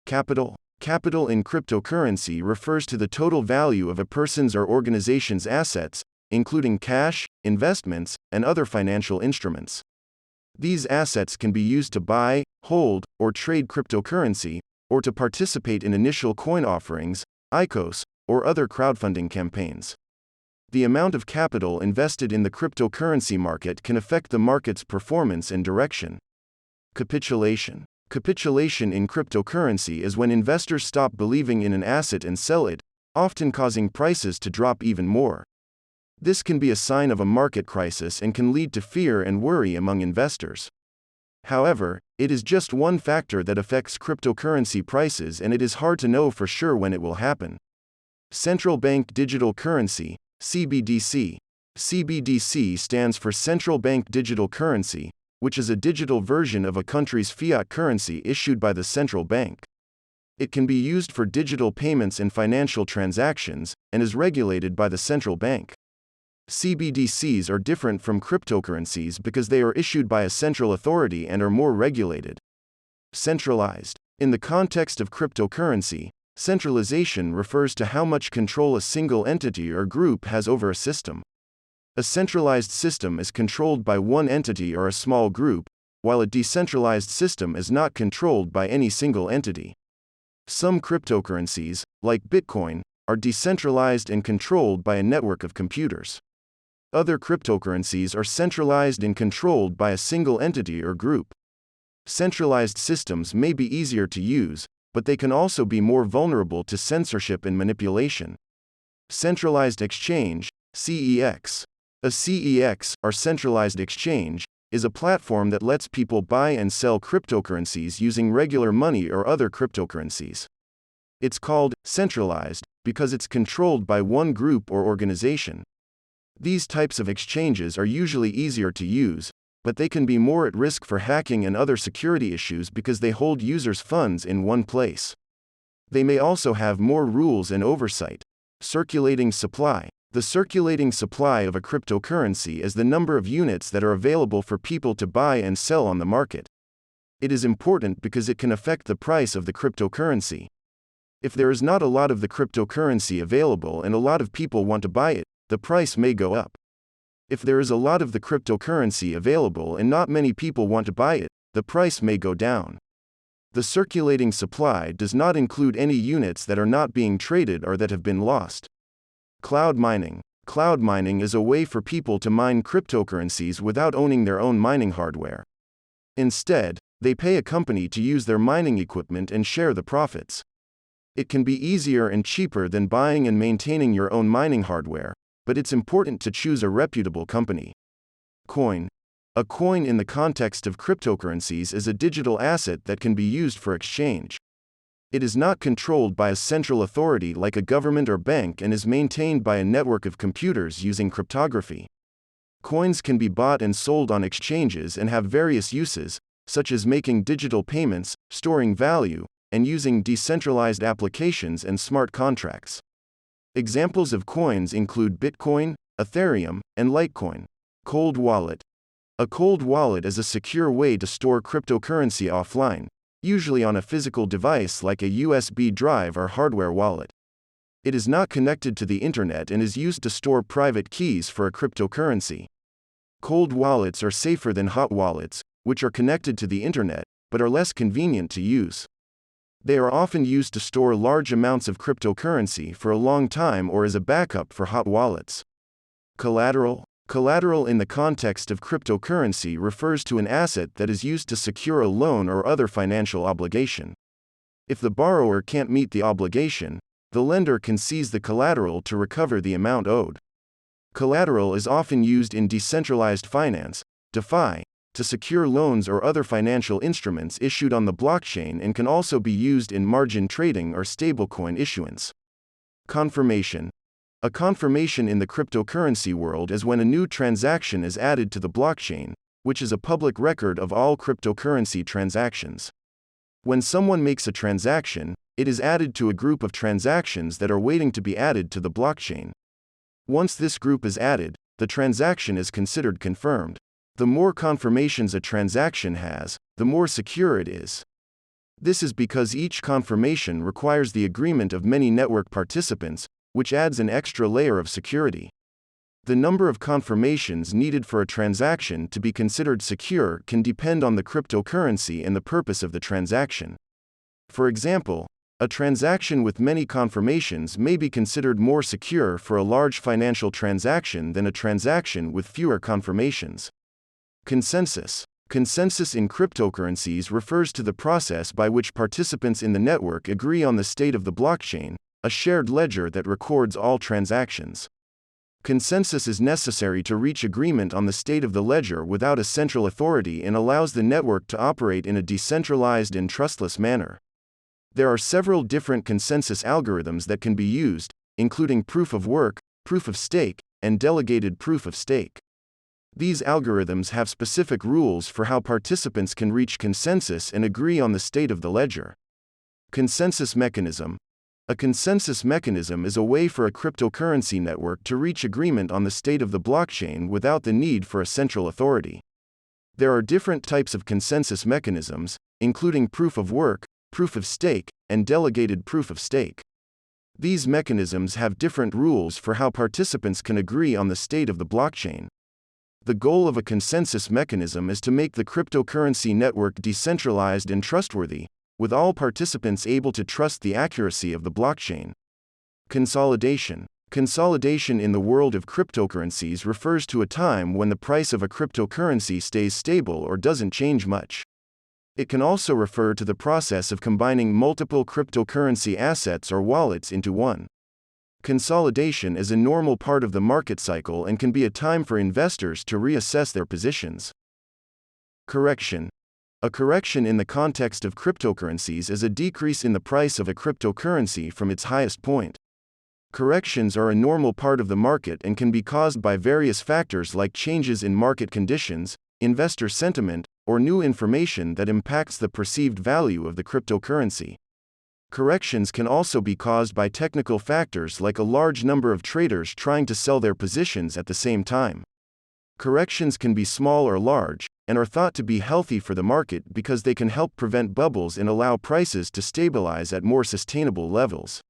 Capital. Capital in cryptocurrency refers to the total value of a person's or organization's assets, including cash, investments, and other financial instruments. These assets can be used to buy, hold, or trade cryptocurrency, or to participate in initial coin offerings, ICOs, or other crowdfunding campaigns. The amount of capital invested in the cryptocurrency market can affect the market's performance and direction. Capitulation. Capitulation in cryptocurrency is when investors stop believing in an asset and sell it, often causing prices to drop even more. This can be a sign of a market crisis and can lead to fear and worry among investors. However, it is just one factor that affects cryptocurrency prices, and it is hard to know for sure when it will happen. Central Bank Digital Currency, CBDC. CBDC stands for Central Bank Digital Currency, which is a digital version of a country's fiat currency issued by the central bank. It can be used for digital payments and financial transactions, and is regulated by the central bank. CBDCs are different from cryptocurrencies because they are issued by a central authority and are more regulated. Centralized. In the context of cryptocurrency, centralization refers to how much control a single entity or group has over a system. A centralized system is controlled by one entity or a small group, while a decentralized system is not controlled by any single entity. Some cryptocurrencies, like Bitcoin, are decentralized and controlled by a network of computers. Other cryptocurrencies are centralized and controlled by a single entity or group. Centralized systems may be easier to use, but they can also be more vulnerable to censorship and manipulation. Centralized Exchange, CEX. A CEX, or Centralized Exchange, is a platform that lets people buy and sell cryptocurrencies using regular money or other cryptocurrencies. It's called centralized because it's controlled by one group or organization. These types of exchanges are usually easier to use, but they can be more at risk for hacking and other security issues because they hold users' funds in one place. They may also have more rules and oversight. Circulating supply. The circulating supply of a cryptocurrency is the number of units that are available for people to buy and sell on the market. It is important because it can affect the price of the cryptocurrency. If there is not a lot of the cryptocurrency available and a lot of people want to buy it, the price may go up. If there is a lot of the cryptocurrency available and not many people want to buy it, the price may go down. The circulating supply does not include any units that are not being traded or that have been lost. Cloud mining. Cloud mining is a way for people to mine cryptocurrencies without owning their own mining hardware. Instead, they pay a company to use their mining equipment and share the profits. It can be easier and cheaper than buying and maintaining your own mining hardware, but it's important to choose a reputable company. Coin. A coin in the context of cryptocurrencies is a digital asset that can be used for exchange. It is not controlled by a central authority like a government or bank and is maintained by a network of computers using cryptography. Coins can be bought and sold on exchanges and have various uses, such as making digital payments, storing value, and using decentralized applications and smart contracts. Examples of coins include Bitcoin, Ethereum, and Litecoin. Cold wallet. A cold wallet is a secure way to store cryptocurrency offline, usually on a physical device like a USB drive or hardware wallet. It is not connected to the internet and is used to store private keys for a cryptocurrency. Cold wallets are safer than hot wallets, which are connected to the internet, but are less convenient to use. They are often used to store large amounts of cryptocurrency for a long time or as a backup for hot wallets. Collateral. Collateral in the context of cryptocurrency refers to an asset that is used to secure a loan or other financial obligation. If the borrower can't meet the obligation, the lender can seize the collateral to recover the amount owed. Collateral is often used in decentralized finance, DeFi, to secure loans or other financial instruments issued on the blockchain and can also be used in margin trading or stablecoin issuance. Confirmation. A confirmation in the cryptocurrency world is when a new transaction is added to the blockchain, which is a public record of all cryptocurrency transactions. When someone makes a transaction, it is added to a group of transactions that are waiting to be added to the blockchain. Once this group is added, the transaction is considered confirmed. The more confirmations a transaction has, the more secure it is. This is because each confirmation requires the agreement of many network participants, which adds an extra layer of security. The number of confirmations needed for a transaction to be considered secure can depend on the cryptocurrency and the purpose of the transaction. For example, a transaction with many confirmations may be considered more secure for a large financial transaction than a transaction with fewer confirmations. Consensus. Consensus in cryptocurrencies refers to the process by which participants in the network agree on the state of the blockchain, a shared ledger that records all transactions. Consensus is necessary to reach agreement on the state of the ledger without a central authority and allows the network to operate in a decentralized and trustless manner. There are several different consensus algorithms that can be used, including proof of work, proof of stake, and delegated proof-of-stake. These algorithms have specific rules for how participants can reach consensus and agree on the state of the ledger. Consensus mechanism. A consensus mechanism is a way for a cryptocurrency network to reach agreement on the state of the blockchain without the need for a central authority. There are different types of consensus mechanisms, including proof of work, proof of stake, and delegated proof-of-stake. These mechanisms have different rules for how participants can agree on the state of the blockchain. The goal of a consensus mechanism is to make the cryptocurrency network decentralized and trustworthy, with all participants able to trust the accuracy of the blockchain. Consolidation. Consolidation in the world of cryptocurrencies refers to a time when the price of a cryptocurrency stays stable or doesn't change much. It can also refer to the process of combining multiple cryptocurrency assets or wallets into one. Consolidation is a normal part of the market cycle and can be a time for investors to reassess their positions. Correction. A correction in the context of cryptocurrencies is a decrease in the price of a cryptocurrency from its highest point. Corrections are a normal part of the market and can be caused by various factors like changes in market conditions, investor sentiment, or new information that impacts the perceived value of the cryptocurrency. Corrections can also be caused by technical factors like a large number of traders trying to sell their positions at the same time. Corrections can be small or large, and are thought to be healthy for the market because they can help prevent bubbles and allow prices to stabilize at more sustainable levels.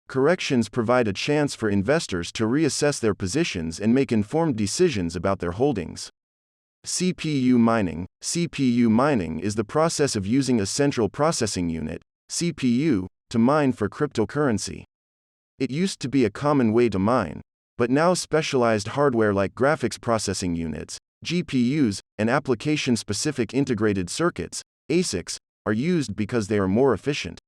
Corrections provide a chance for investors to reassess their positions and make informed decisions about their holdings. CPU mining. CPU mining is the process of using a central processing unit, CPU, to mine for cryptocurrency. It used to be a common way to mine, but now specialized hardware like graphics processing units, GPUs, and application-specific integrated circuits, ASICs, are used because they are more efficient.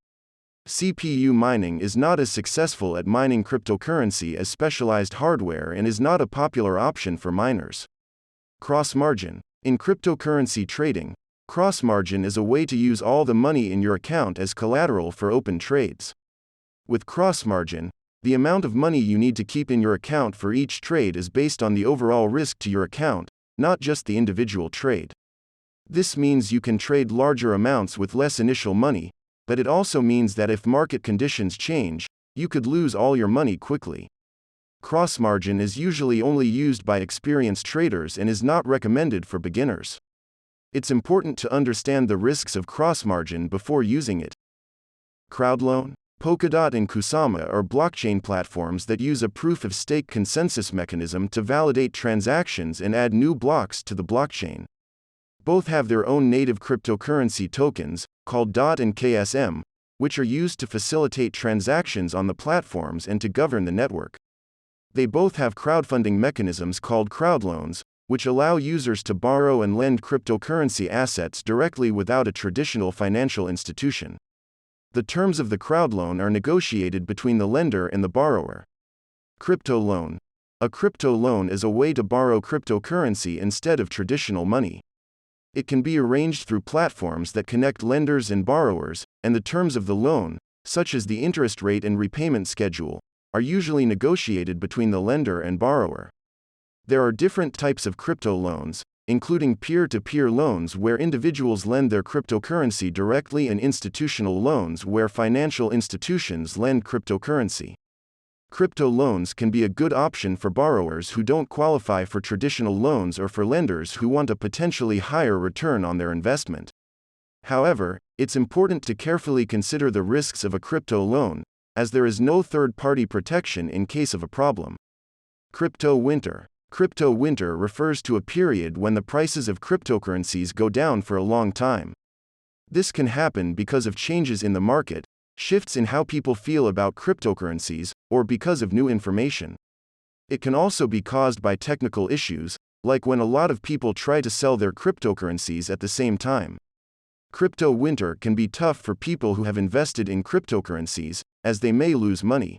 CPU mining is not as successful at mining cryptocurrency as specialized hardware and is not a popular option for miners. Cross-margin. In cryptocurrency trading, cross-margin is a way to use all the money in your account as collateral for open trades. With cross-margin, the amount of money you need to keep in your account for each trade is based on the overall risk to your account, not just the individual trade. This means you can trade larger amounts with less initial money, but it also means that if market conditions change, you could lose all your money quickly. Cross-margin is usually only used by experienced traders and is not recommended for beginners. It's important to understand the risks of cross-margin before using it. Crowdloan, Polkadot and Kusama are blockchain platforms that use a proof-of-stake consensus mechanism to validate transactions and add new blocks to the blockchain. Both have their own native cryptocurrency tokens, called DOT and KSM, which are used to facilitate transactions on the platforms and to govern the network. They both have crowdfunding mechanisms called crowdloans, which allow users to borrow and lend cryptocurrency assets directly without a traditional financial institution. The terms of the crowdloan are negotiated between the lender and the borrower. Crypto loan. A crypto loan is a way to borrow cryptocurrency instead of traditional money. It can be arranged through platforms that connect lenders and borrowers, and the terms of the loan, such as the interest rate and repayment schedule, are usually negotiated between the lender and borrower. There are different types of crypto loans, including peer-to-peer loans where individuals lend their cryptocurrency directly and institutional loans where financial institutions lend cryptocurrency. Crypto loans can be a good option for borrowers who don't qualify for traditional loans or for lenders who want a potentially higher return on their investment. However, it's important to carefully consider the risks of a crypto loan, as there is no third-party protection in case of a problem. Crypto winter. Crypto winter refers to a period when the prices of cryptocurrencies go down for a long time. This can happen because of changes in the market, shifts in how people feel about cryptocurrencies, or because of new information. It can also be caused by technical issues, like when a lot of people try to sell their cryptocurrencies at the same time. Crypto winter can be tough for people who have invested in cryptocurrencies, as they may lose money.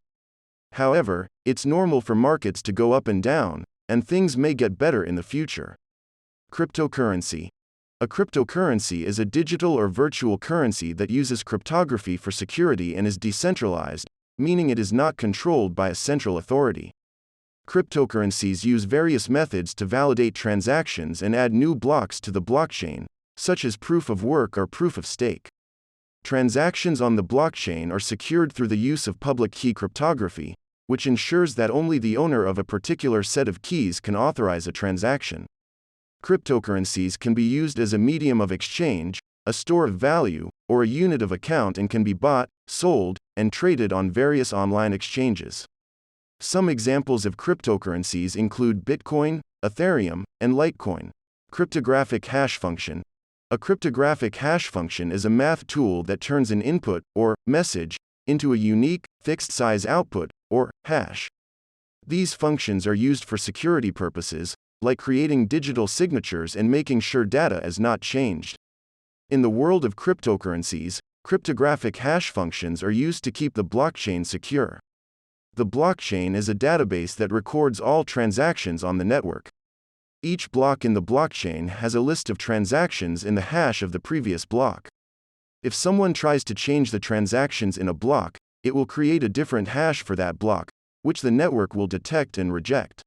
However, it's normal for markets to go up and down, and things may get better in the future. Cryptocurrency. A cryptocurrency is a digital or virtual currency that uses cryptography for security and is decentralized, meaning it is not controlled by a central authority. Cryptocurrencies use various methods to validate transactions and add new blocks to the blockchain, such as proof of work or proof of stake. Transactions on the blockchain are secured through the use of public key cryptography, which ensures that only the owner of a particular set of keys can authorize a transaction. Cryptocurrencies can be used as a medium of exchange, a store of value, or a unit of account and can be bought, sold, and traded on various online exchanges. Some examples of cryptocurrencies include Bitcoin, Ethereum, and Litecoin. Cryptographic hash function. A cryptographic hash function is a math tool that turns an input, or message, into a unique, fixed-size output, or hash. These functions are used for security purposes, like creating digital signatures and making sure data is not changed. In the world of cryptocurrencies, cryptographic hash functions are used to keep the blockchain secure. The blockchain is a database that records all transactions on the network. Each block in the blockchain has a list of transactions in the hash of the previous block. If someone tries to change the transactions in a block, it will create a different hash for that block, which the network will detect and reject.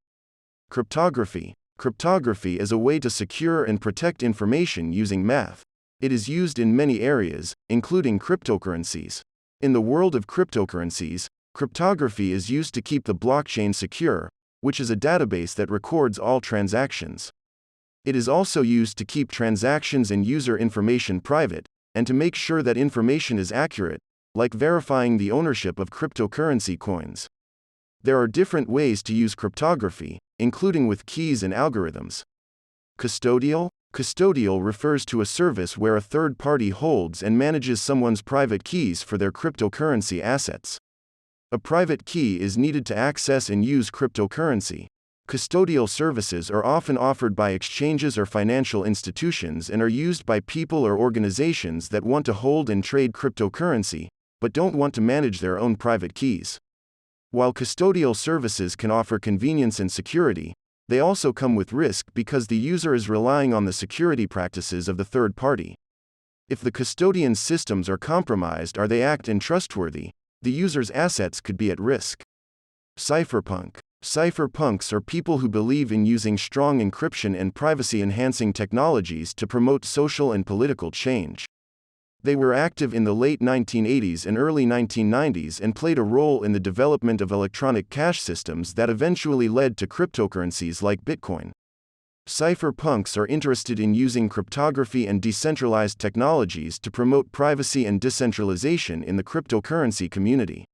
Cryptography. Cryptography is a way to secure and protect information using math. It is used in many areas, including cryptocurrencies. In the world of cryptocurrencies, cryptography is used to keep the blockchain secure, which is a database that records all transactions. It is also used to keep transactions and user information private, and to make sure that information is accurate, like verifying the ownership of cryptocurrency coins. There are different ways to use cryptography, including with keys and algorithms. Custodial. Custodial refers to a service where a third party holds and manages someone's private keys for their cryptocurrency assets. A private key is needed to access and use cryptocurrency. Custodial services are often offered by exchanges or financial institutions and are used by people or organizations that want to hold and trade cryptocurrency, but don't want to manage their own private keys. While custodial services can offer convenience and security, they also come with risk because the user is relying on the security practices of the third party. If the custodian's systems are compromised or they act untrustworthy, the user's assets could be at risk. Cypherpunk. Cypherpunks are people who believe in using strong encryption and privacy-enhancing technologies to promote social and political change. They were active in the late 1980s and early 1990s and played a role in the development of electronic cash systems that eventually led to cryptocurrencies like Bitcoin. Cypherpunks are interested in using cryptography and decentralized technologies to promote privacy and decentralization in the cryptocurrency community.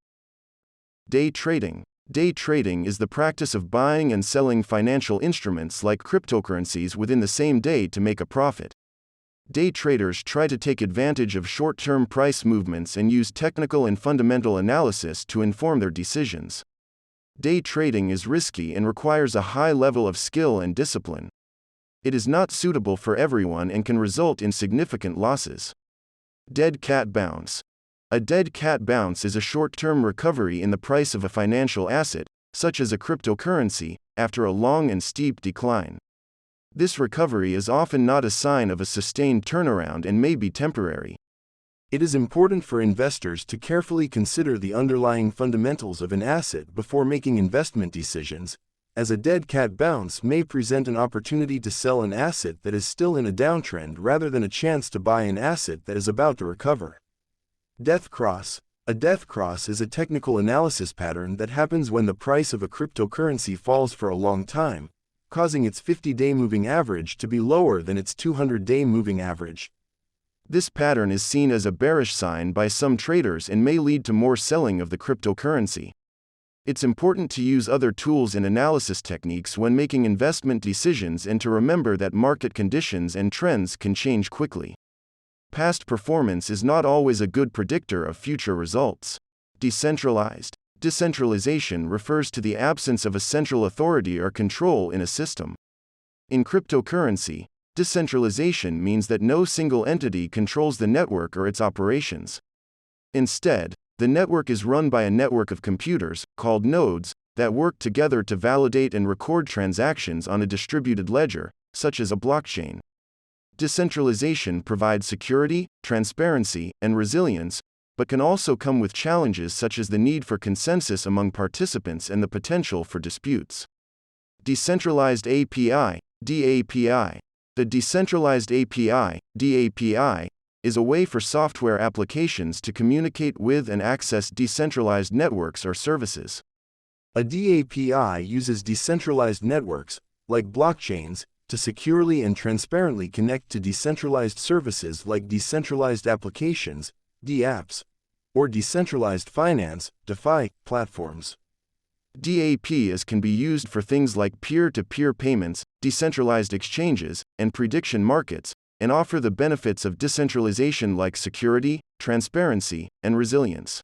Day trading. Day trading is the practice of buying and selling financial instruments like cryptocurrencies within the same day to make a profit. Day traders try to take advantage of short-term price movements and use technical and fundamental analysis to inform their decisions. Day trading is risky and requires a high level of skill and discipline. It is not suitable for everyone and can result in significant losses. Dead cat bounce. A dead cat bounce is a short-term recovery in the price of a financial asset, such as a cryptocurrency, after a long and steep decline. This recovery is often not a sign of a sustained turnaround and may be temporary. It is important for investors to carefully consider the underlying fundamentals of an asset before making investment decisions, as a dead cat bounce may present an opportunity to sell an asset that is still in a downtrend rather than a chance to buy an asset that is about to recover. Death cross. A death cross is a technical analysis pattern that happens when the price of a cryptocurrency falls for a long time, causing its 50-day moving average to be lower than its 200-day moving average. This pattern is seen as a bearish sign by some traders and may lead to more selling of the cryptocurrency. It's important to use other tools and analysis techniques when making investment decisions and to remember that market conditions and trends can change quickly. Past performance is not always a good predictor of future results. Decentralized. Decentralization refers to the absence of a central authority or control in a system. In cryptocurrency, decentralization means that no single entity controls the network or its operations. Instead, the network is run by a network of computers, called nodes, that work together to validate and record transactions on a distributed ledger, such as a blockchain. Decentralization provides security, transparency, and resilience, but can also come with challenges such as the need for consensus among participants and the potential for disputes. Decentralized API, dAPI. The Decentralized API, dAPI, is a way for software applications to communicate with and access decentralized networks or services. A dAPI uses decentralized networks, like blockchains, to securely and transparently connect to decentralized services like decentralized applications, DApps, or decentralized finance, DeFi, platforms. dAPIs can be used for things like peer-to-peer payments, decentralized exchanges, and prediction markets, and offer the benefits of decentralization like security, transparency, and resilience.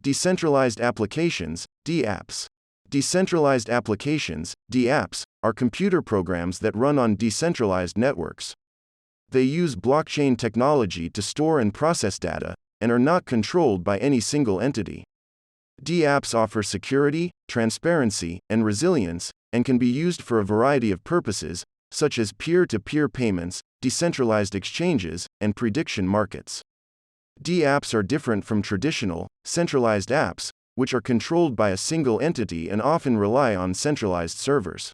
Decentralized applications, DApps. Decentralized applications, DApps, are computer programs that run on decentralized networks. They use blockchain technology to store and process data, and are not controlled by any single entity. DApps offer security, transparency, and resilience, and can be used for a variety of purposes, such as peer-to-peer payments, decentralized exchanges, and prediction markets. DApps are different from traditional, centralized apps, which are controlled by a single entity and often rely on centralized servers.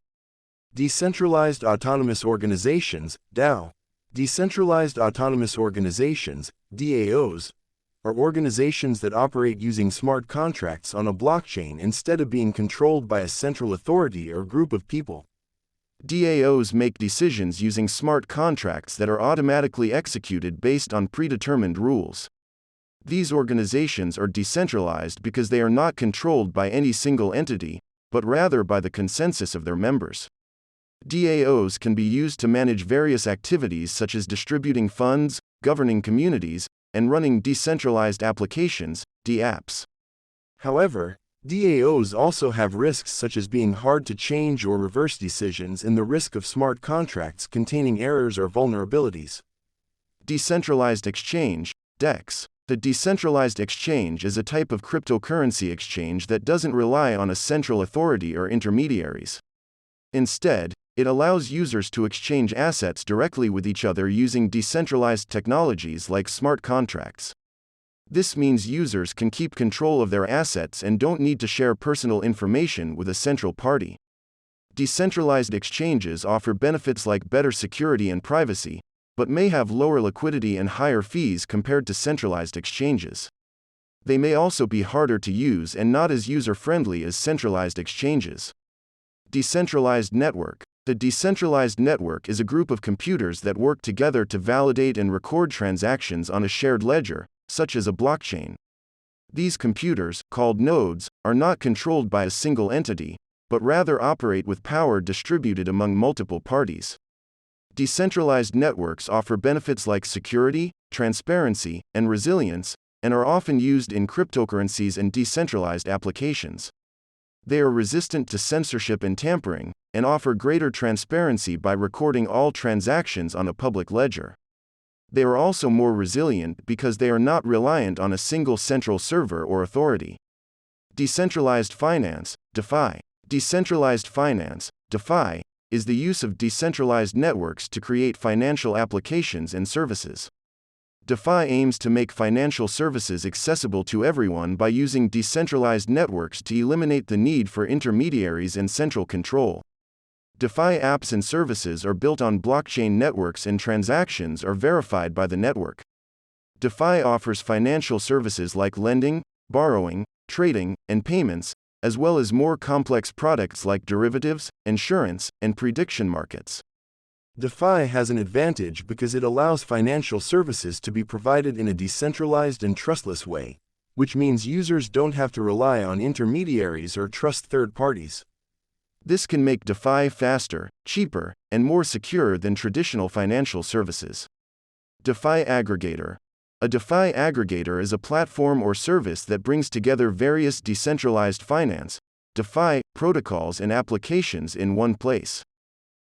Decentralized Autonomous Organizations, DAO. Decentralized Autonomous Organizations, DAOs, are organizations that operate using smart contracts on a blockchain instead of being controlled by a central authority or group of people. DAOs make decisions using smart contracts that are automatically executed based on predetermined rules. These organizations are decentralized because they are not controlled by any single entity, but rather by the consensus of their members. DAOs can be used to manage various activities such as distributing funds, governing communities, and running decentralized applications, DApps. However, DAOs also have risks such as being hard to change or reverse decisions and the risk of smart contracts containing errors or vulnerabilities. Decentralized Exchange, DEX. The Decentralized Exchange is a type of cryptocurrency exchange that doesn't rely on a central authority or intermediaries. Instead, it allows users to exchange assets directly with each other using decentralized technologies like smart contracts. This means users can keep control of their assets and don't need to share personal information with a central party. Decentralized exchanges offer benefits like better security and privacy, but may have lower liquidity and higher fees compared to centralized exchanges. They may also be harder to use and not as user-friendly as centralized exchanges. Decentralized Network. The Decentralized Network is a group of computers that work together to validate and record transactions on a shared ledger, such as a blockchain. These computers, called nodes, are not controlled by a single entity, but rather operate with power distributed among multiple parties. Decentralized networks offer benefits like security, transparency, and resilience, and are often used in cryptocurrencies and decentralized applications. They are resistant to censorship and tampering, and offer greater transparency by recording all transactions on a public ledger. They are also more resilient because they are not reliant on a single central server or authority. Decentralized Finance, DeFi. Decentralized finance, DeFi, is the use of decentralized networks to create financial applications and services. DeFi aims to make financial services accessible to everyone by using decentralized networks to eliminate the need for intermediaries and central control. DeFi apps and services are built on blockchain networks and transactions are verified by the network. DeFi offers financial services like lending, borrowing, trading, and payments, as well as more complex products like derivatives, insurance, and prediction markets. DeFi has an advantage because it allows financial services to be provided in a decentralized and trustless way, which means users don't have to rely on intermediaries or trust third parties. This can make DeFi faster, cheaper, and more secure than traditional financial services. DeFi Aggregator. A DeFi aggregator is a platform or service that brings together various decentralized finance, DeFi, protocols and applications in one place.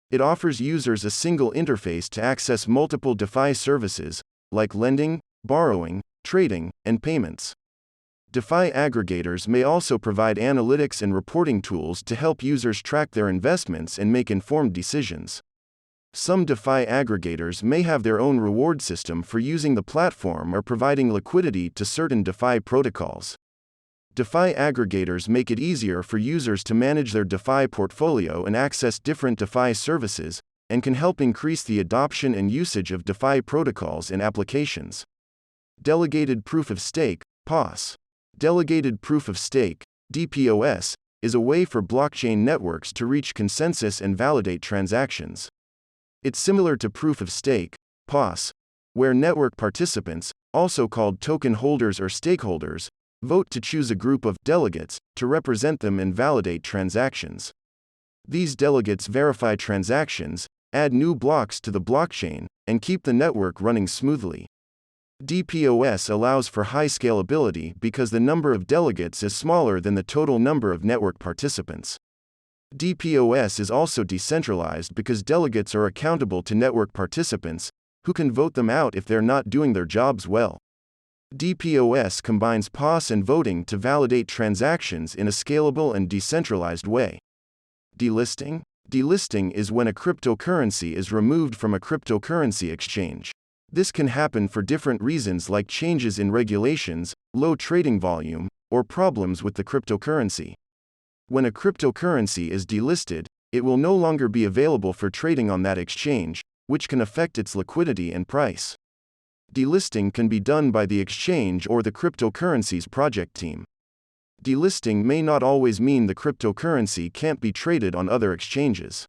It offers users a single interface to access multiple DeFi services, like lending, borrowing, trading, and payments. DeFi aggregators may also provide analytics and reporting tools to help users track their investments and make informed decisions. Some DeFi aggregators may have their own reward system for using the platform or providing liquidity to certain DeFi protocols. DeFi aggregators make it easier for users to manage their DeFi portfolio and access different DeFi services, and can help increase the adoption and usage of DeFi protocols and applications. Delegated Proof-of-Stake, POS. Delegated Proof-of-Stake, DPoS, is a way for blockchain networks to reach consensus and validate transactions. It's similar to Proof-of-Stake, POS, where network participants, also called token holders or stakeholders, vote to choose a group of delegates to represent them and validate transactions. These delegates verify transactions, add new blocks to the blockchain, and keep the network running smoothly. DPoS allows for high scalability because the number of delegates is smaller than the total number of network participants. DPoS is also decentralized because delegates are accountable to network participants, who can vote them out if they're not doing their jobs well. DPoS combines POS and voting to validate transactions in a scalable and decentralized way. Delisting. Delisting is when a cryptocurrency is removed from a cryptocurrency exchange. This can happen for different reasons like changes in regulations, low trading volume, or problems with the cryptocurrency. When a cryptocurrency is delisted, it will no longer be available for trading on that exchange, which can affect its liquidity and price. Delisting can be done by the exchange or the cryptocurrency's project team. Delisting may not always mean the cryptocurrency can't be traded on other exchanges.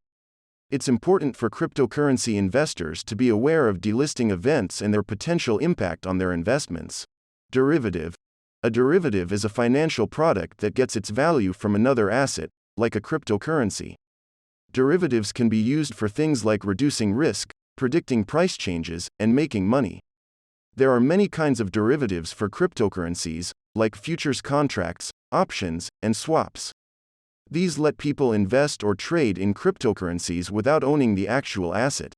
It's important for cryptocurrency investors to be aware of delisting events and their potential impact on their investments. Derivative. A derivative is a financial product that gets its value from another asset, like a cryptocurrency. Derivatives can be used for things like reducing risk, predicting price changes, and making money. There are many kinds of derivatives for cryptocurrencies, like futures contracts, options, and swaps. These let people invest or trade in cryptocurrencies without owning the actual asset.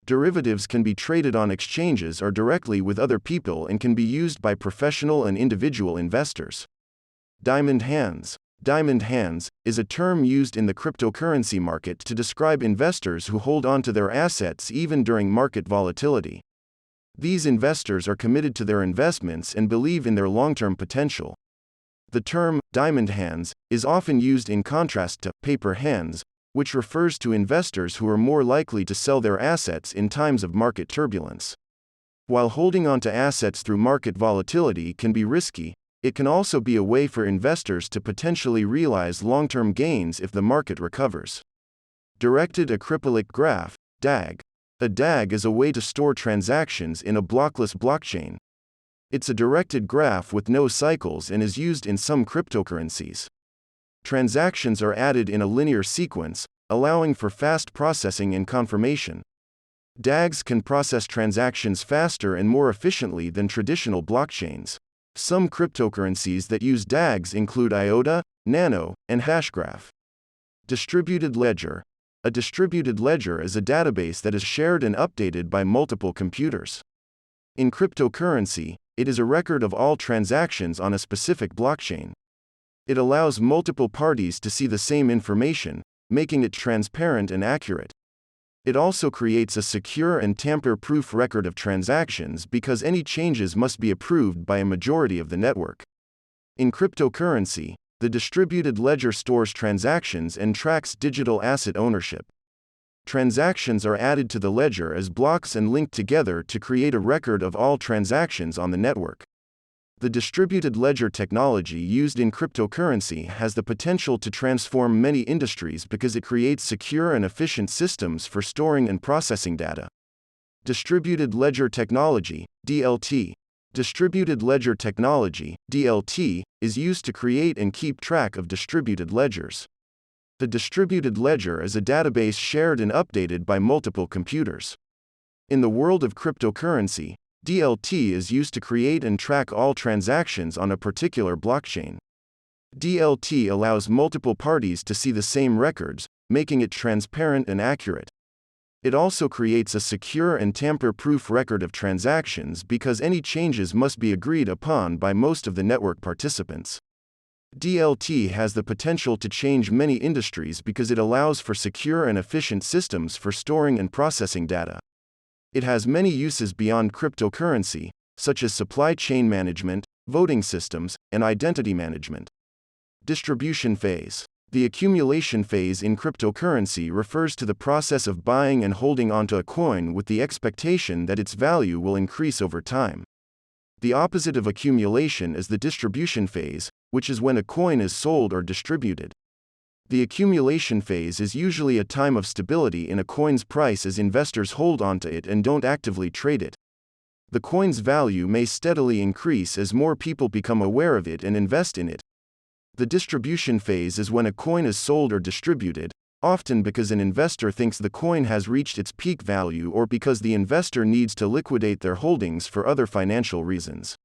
Derivatives can be traded on exchanges or directly with other people and can be used by professional and individual investors. Diamond hands. Diamond hands is a term used in the cryptocurrency market to describe investors who hold on to their assets even during market volatility. These investors are committed to their investments and believe in their long-term potential. The term diamond hands is often used in contrast to paper hands, which refers to investors who are more likely to sell their assets in times of market turbulence. While holding on to assets through market volatility can be risky, it can also be a way for investors to potentially realize long-term gains if the market recovers. Directed Acryplic Graph, DAG. A DAG is a way to store transactions in a blockless blockchain. It's a directed graph with no cycles and is used in some cryptocurrencies. Transactions are added in a linear sequence, allowing for fast processing and confirmation. DAGs can process transactions faster and more efficiently than traditional blockchains. Some cryptocurrencies that use DAGs include IOTA, Nano, and Hashgraph. Distributed ledger. A distributed ledger is a database that is shared and updated by multiple computers. In cryptocurrency, it is a record of all transactions on a specific blockchain. It allows multiple parties to see the same information, making it transparent and accurate. It also creates a secure and tamper-proof record of transactions because any changes must be approved by a majority of the network. In cryptocurrency, the distributed ledger stores transactions and tracks digital asset ownership. Transactions are added to the ledger as blocks and linked together to create a record of all transactions on the network. The distributed ledger technology used in cryptocurrency has the potential to transform many industries because it creates secure and efficient systems for storing and processing data. Distributed ledger technology, DLT. Distributed ledger technology, DLT, is used to create and keep track of distributed ledgers. The distributed ledger is a database shared and updated by multiple computers. In the world of cryptocurrency, DLT is used to create and track all transactions on a particular blockchain. DLT allows multiple parties to see the same records, making it transparent and accurate. It also creates a secure and tamper-proof record of transactions because any changes must be agreed upon by most of the network participants. DLT has the potential to change many industries because it allows for secure and efficient systems for storing and processing data. It has many uses beyond cryptocurrency, such as supply chain management, voting systems, and identity management. Distribution phase. The accumulation phase in cryptocurrency refers to the process of buying and holding onto a coin with the expectation that its value will increase over time. The opposite of accumulation is the distribution phase, which is when a coin is sold or distributed. The accumulation phase is usually a time of stability in a coin's price as investors hold onto it and don't actively trade it. The coin's value may steadily increase as more people become aware of it and invest in it. The distribution phase is when a coin is sold or distributed, often because an investor thinks the coin has reached its peak value or because the investor needs to liquidate their holdings for other financial reasons.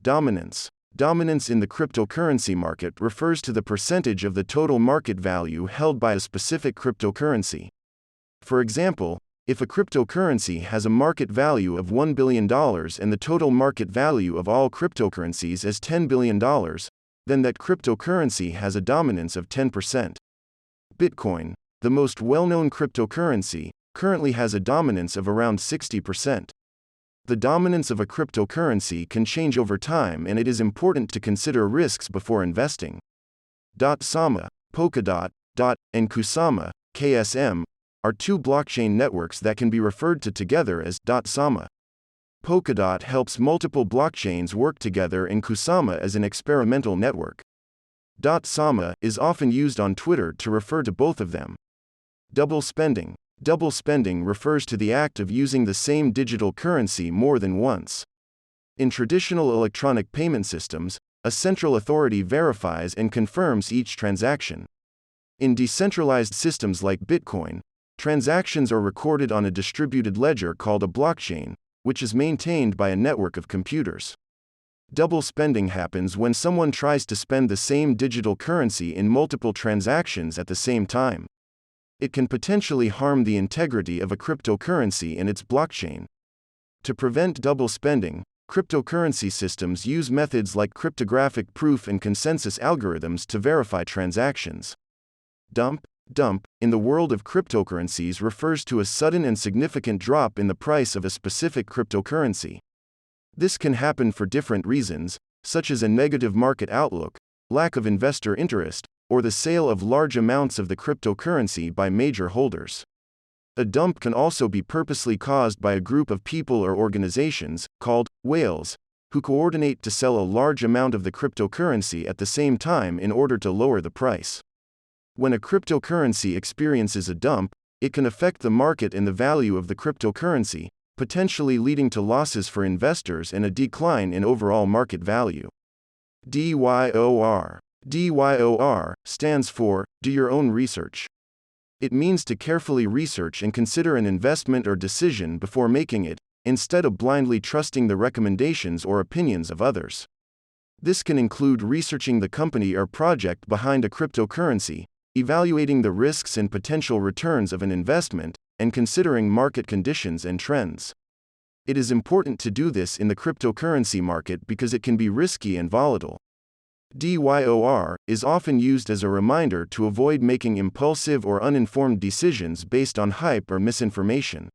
Dominance. Dominance in the cryptocurrency market refers to the percentage of the total market value held by a specific cryptocurrency. For example, if a cryptocurrency has a market value of $1 billion and the total market value of all cryptocurrencies is $10 billion, then that cryptocurrency has a dominance of 10%. Bitcoin, the most well-known cryptocurrency, currently has a dominance of around 60%. The dominance of a cryptocurrency can change over time, and it is important to consider risks before investing. DotSama, Polkadot, Dot, and Kusama, KSM, are two blockchain networks that can be referred to together as DotSama. Polkadot helps multiple blockchains work together and Kusama as an experimental network. DotSama is often used on Twitter to refer to both of them. Double spending. Double spending refers to the act of using the same digital currency more than once. In traditional electronic payment systems, a central authority verifies and confirms each transaction. In decentralized systems like Bitcoin, transactions are recorded on a distributed ledger called a blockchain, which is maintained by a network of computers. Double spending happens when someone tries to spend the same digital currency in multiple transactions at the same time. It can potentially harm the integrity of a cryptocurrency and its blockchain. To prevent double spending, cryptocurrency systems use methods like cryptographic proof and consensus algorithms to verify transactions. Dump in the world of cryptocurrencies refers to a sudden and significant drop in the price of a specific cryptocurrency. This can happen for different reasons, such as a negative market outlook, lack of investor interest, or the sale of large amounts of the cryptocurrency by major holders. A dump can also be purposely caused by a group of people or organizations, called whales, who coordinate to sell a large amount of the cryptocurrency at the same time in order to lower the price. When a cryptocurrency experiences a dump, it can affect the market and the value of the cryptocurrency, potentially leading to losses for investors and a decline in overall market value. DYOR. DYOR stands for Do Your Own Research. It means to carefully research and consider an investment or decision before making it, instead of blindly trusting the recommendations or opinions of others. This can include researching the company or project behind a cryptocurrency, evaluating the risks and potential returns of an investment, and considering market conditions and trends. It is important to do this in the cryptocurrency market because it can be risky and volatile. DYOR is often used as a reminder to avoid making impulsive or uninformed decisions based on hype or misinformation.